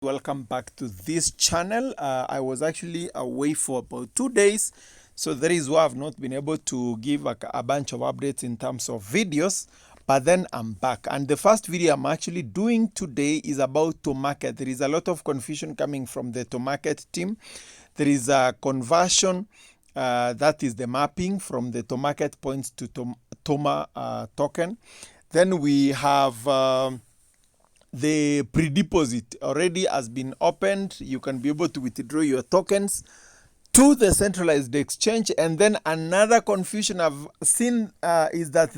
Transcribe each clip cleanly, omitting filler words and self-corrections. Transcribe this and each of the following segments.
Welcome back to this channel. I was actually away for about 2 days, so that is why I've not been able to give a bunch of updates in terms of videos, but then I'm back. And the first video I'm actually doing today is about Tomarket. There is a lot of confusion coming from the Tomarket team. There is a conversion, that is the mapping from the Tomarket points to Toma token. Then we have the pre-deposit already has been opened. You can be able to withdraw your tokens to the centralized exchange. And then another confusion I've seen is that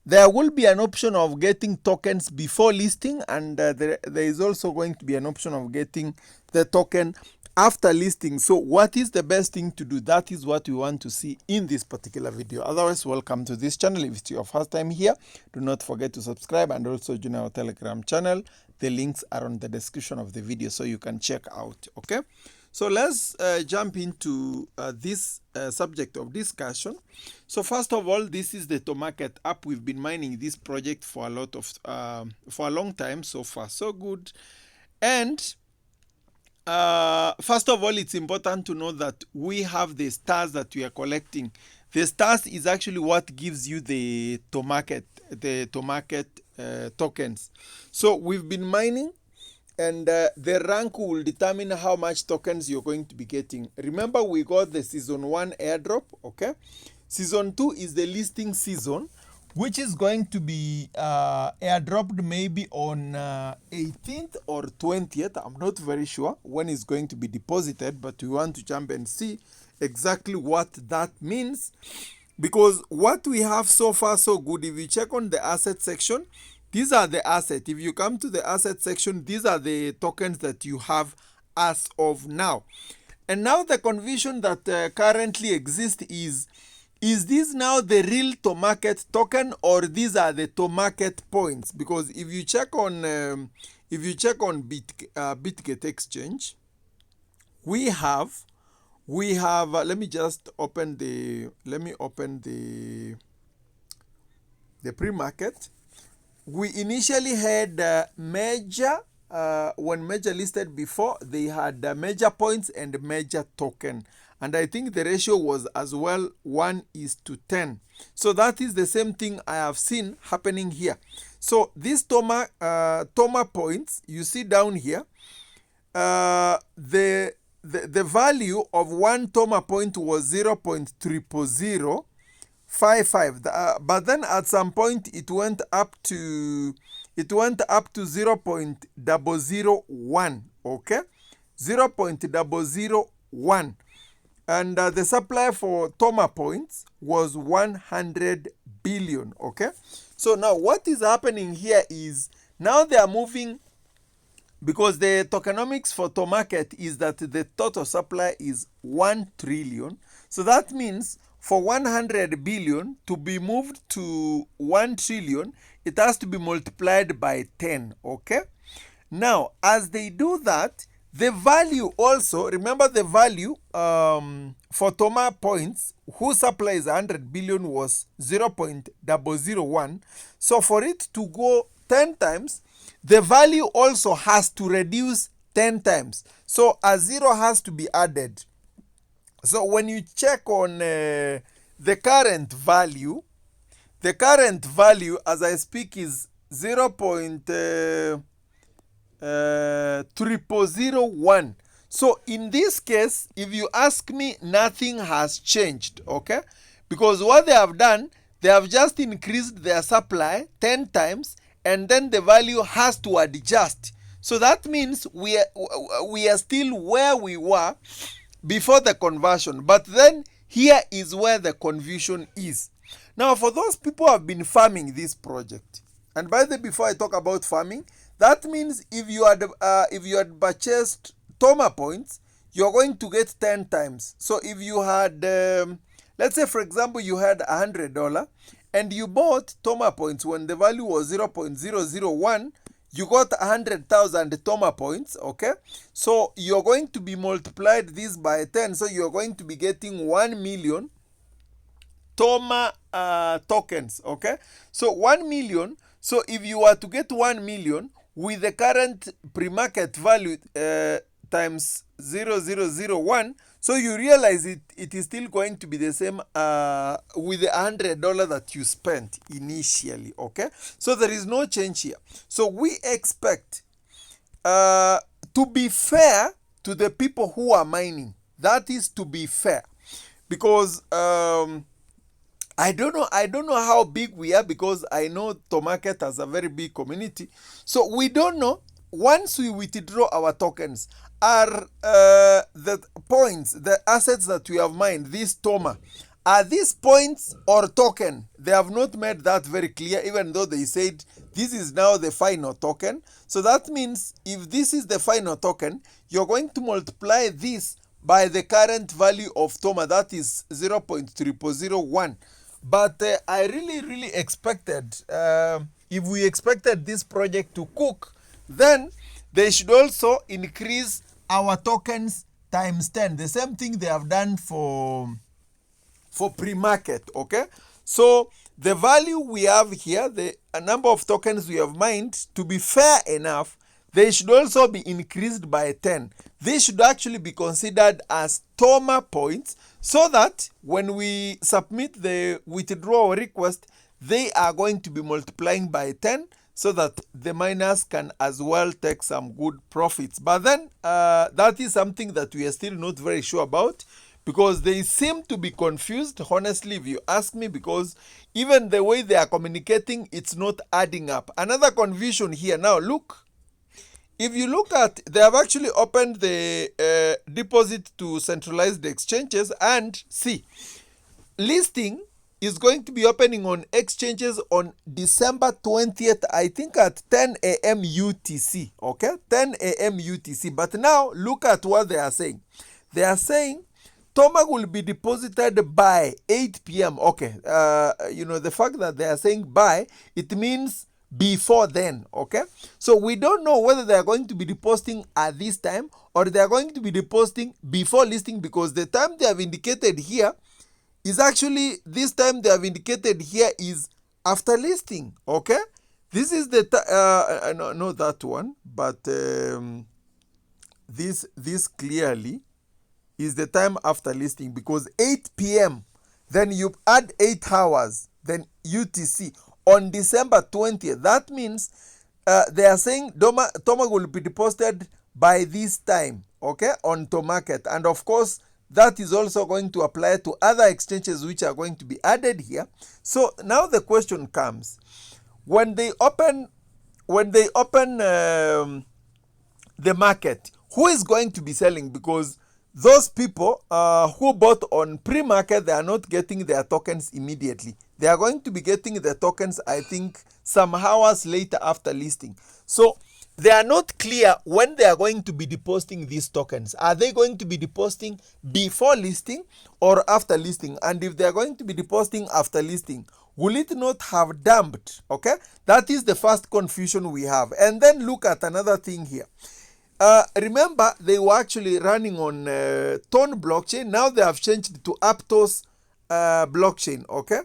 there will be an option of getting tokens before listing, and there is also going to be an option of getting the token after listing. So what is the best thing to do? That is what we want to see in this particular video. Otherwise, welcome to this channel. If it's your first time here, do not forget to subscribe and also join our Telegram channel. The links are on the description of the video, so you can check out. Okay, so let's jump into this subject of discussion. So first of all, this is the Tomarket app. We've been mining this project for a long time. So far so good. And first of all, it's important to know that we have the stars that we are collecting. The stars is actually what gives you the Tomarket tokens. So we've been mining, and the rank will determine how much tokens you're going to be getting. Remember, we got the season 1 airdrop. Okay, season 2 is the listing season, which is going to be airdropped maybe on 18th or 20th. I'm not very sure when it's going to be deposited, but we want to jump and see exactly what that means. Because what we have so far so good, if you check on the asset section, these are the assets. If you come to the asset section, these are the tokens that you have as of now. And now the confusion that currently exists is this now the real Tomarket token, or these are the Tomarket points? Because if you check on Bitget exchange, we have let me just open the pre-market. We initially had major. When major listed before, they had major points and major token, and I think the ratio was as well 1:10. So that is the same thing I have seen happening here. So these Toma points you see down here, the value of one Toma point was 0.00055, but then at some point it went up to 0.001. okay, 0.001. And the supply for Toma points was 100 billion. Okay, so now what is happening here is now they are moving, because the tokenomics for Tomarket is that the total supply is 1 trillion. So that means for 100 billion to be moved to 1 trillion, it has to be multiplied by 10. Okay, now as they do that, the value also, remember the value for Toma points whose supply is 100 billion was 0.001. So for it to go 10 times, the value also has to reduce 10 times. So a zero has to be added. So when you check on the current value as I speak is 0.0001. So in this case, if you ask me, nothing has changed. Okay, because what they have done, they have just increased their supply 10 times, and then the value has to adjust. So that means we are still where we were before the conversion, but then here is where the confusion is. Now, for those people who have been farming this project, and by the way, before I talk about farming, that means if you had purchased Toma points, you're going to get 10 times. So if you had, let's say for example, you had $100 and you bought Toma points when the value was 0.001, you got 100,000 Toma points. Okay, so you're going to be multiplied this by 10, so you're going to be getting 1 million Toma tokens. Okay, so 1 million. So if you were to get 1 million, with the current pre-market value times 0001, so you realize it is still going to be the same with the $100 that you spent initially. Okay, so there is no change here. So we expect to be fair to the people who are mining. That is to be fair, because I don't know how big we are, because I know Tomarket has a very big community. So we don't know, once we withdraw our tokens, are the points, the assets that we have mined, this Toma, are these points or token? They have not made that very clear, even though they said this is now the final token. So that means if this is the final token, you're going to multiply this by the current value of Toma, that is 0.0001. But I really expected, if we expected this project to cook, then they should also increase our tokens times 10. The same thing they have done for pre-market. Okay, so the value we have here, the number of tokens we have mined, to be fair enough, they should also be increased by 10. This should actually be considered as Toma points, so that when we submit the withdrawal request, they are going to be multiplying by 10, so that the miners can as well take some good profits. But then that is something that we are still not very sure about, because they seem to be confused, honestly, if you ask me, because even the way they are communicating, it's not adding up. Another confusion here. Now look, if you look at, they have actually opened the deposit to centralized exchanges, and see, listing is going to be opening on exchanges on December 20th, I think at 10 a.m. UTC. Okay, 10 a.m. UTC. But now look at what they are saying. They are saying Toma will be deposited by 8 p.m. Okay, you know, the fact that they are saying by, it means before then. Okay, so we don't know whether they are going to be depositing at this time or they are going to be depositing before listing, because the time they have indicated here is actually, this time they have indicated here is after listing. Okay, this is the no, not that one, but this clearly is the time after listing, because 8 p.m. then you add 8 hours, then UTC on December 20th. That means they are saying Toma will be deposited by this time, okay, on Tomarket. And of course, that is also going to apply to other exchanges which are going to be added here. So now the question comes, when they open the market, who is going to be selling? Because those people who bought on pre-market, they are not getting their tokens immediately. They are going to be getting the tokens, I think, some hours later after listing. So they are not clear when they are going to be depositing these tokens. Are they going to be depositing before listing or after listing? And if they are going to be depositing after listing, will it not have dumped? Okay, that is the first confusion we have. And then look at another thing here. Remember, they were actually running on Ton blockchain. Now they have changed to Aptos blockchain. Okay,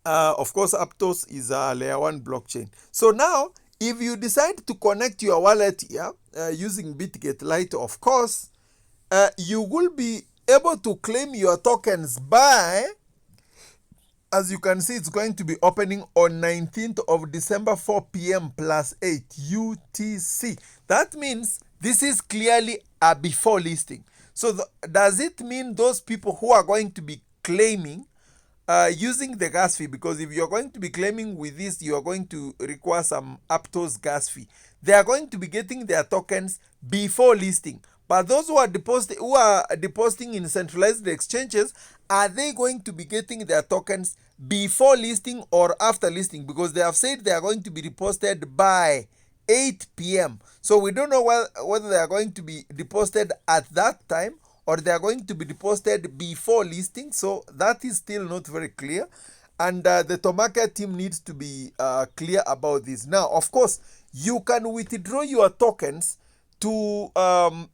of course, Aptos is a layer 1 blockchain. So now, if you decide to connect your wallet here using Bitget Lite, of course, you will be able to claim your tokens by, as you can see, it's going to be opening on 19th of December, 4 p.m. plus 8 UTC. That means this is clearly a before listing. So does it mean those people who are going to be claiming using the gas fee, because if you're going to be claiming with this, you are going to require some Aptos gas fee, they are going to be getting their tokens before listing. But those who are depositing in centralized exchanges, are they going to be getting their tokens before listing or after listing? Because they have said they are going to be deposited by 8 p.m. So we don't know whether they are going to be deposited at that time or they are going to be deposited before listing. So that is still not very clear. And the Tomarket team needs to be clear about this. Now, of course, you can withdraw your tokens to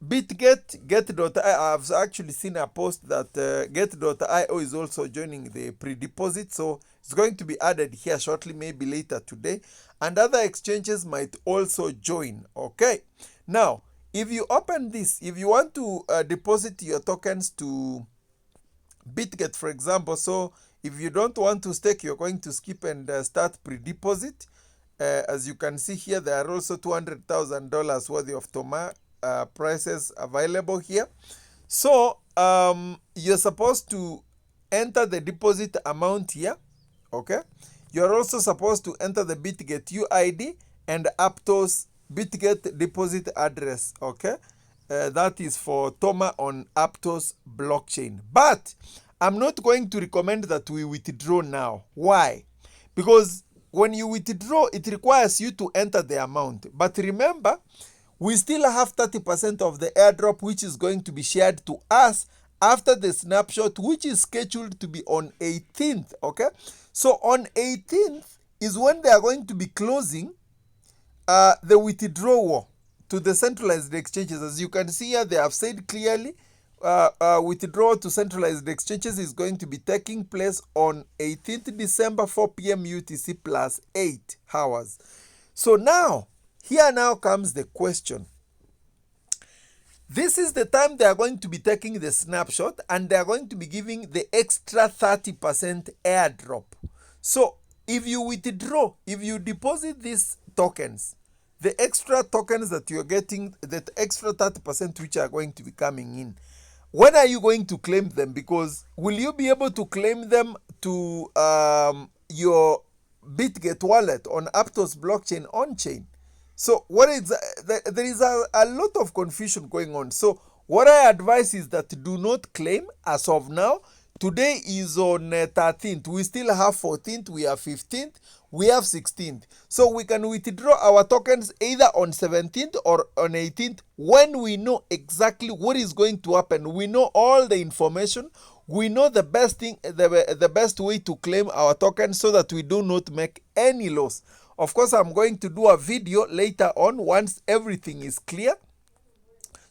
get.io. I've actually seen a post that get.io is also joining the pre-deposit, so it's going to be added here shortly, maybe later today, and other exchanges might also join. Okay, now if you open this, if you want to deposit your tokens to Bitget, for example, so if you don't want to stake, you're going to skip and start pre-deposit. As you can see here, there are also $200,000 worth of Toma prices available here. So you're supposed to enter the deposit amount here. Okay, you're also supposed to enter the Bitget UID and Aptos Bitget deposit address. Okay, that is for Toma on Aptos blockchain. But I'm not going to recommend that we withdraw now. Why? Because when you withdraw, it requires you to enter the amount. But remember, we still have 30% of the airdrop, which is going to be shared to us after the snapshot, which is scheduled to be on 18th. Okay, so on 18th is when they are going to be closing the withdrawal to the centralized exchanges. As you can see here, they have said clearly withdrawal to centralized exchanges is going to be taking place on 18th December 4 p.m. UTC plus 8 hours. So now, here now comes the question. This is the time they are going to be taking the snapshot, and they are going to be giving the extra 30% airdrop. So if you withdraw, if you deposit these tokens, the extra tokens that you're getting, that extra 30% which are going to be coming in, when are you going to claim them? Because will you be able to claim them to your Bitget wallet on Aptos blockchain on-chain? So what is there is a lot of confusion going on. So what I advise is that do not claim as of now. Today is on 13th. We still have 14th, we have 15th, we have 16th. So we can withdraw our tokens either on 17th or on 18th when we know exactly what is going to happen. We know all the information. We know the best thing, the best way to claim our tokens so that we do not make any loss. Of course, I'm going to do a video later on once everything is clear,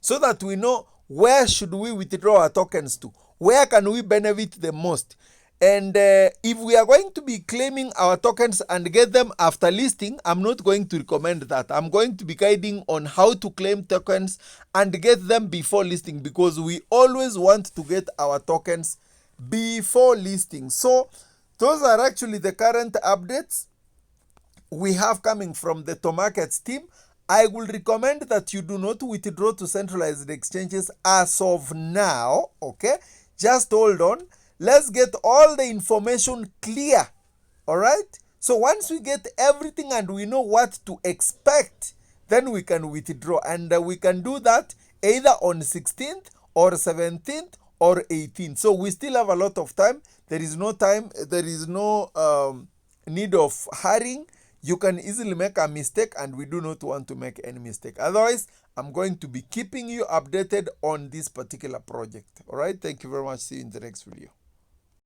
so that we know where should we withdraw our tokens to, where can we benefit the most. And if we are going to be claiming our tokens and get them after listing, I'm not going to recommend that. I'm going to be guiding on how to claim tokens and get them before listing, because we always want to get our tokens before listing. So those are actually the current updates we have coming from the Tomarket team. I will recommend that you do not withdraw to centralized exchanges as of now. Okay, just hold on. Let's get all the information clear. All right, so once we get everything and we know what to expect, then we can withdraw, and we can do that either on 16th or 17th or 18th. So we still have a lot of time. There is no time, there is no need of hurrying. You can easily make a mistake, and we do not want to make any mistake. Otherwise, I'm going to be keeping you updated on this particular project. All right, thank you very much. See you in the next video.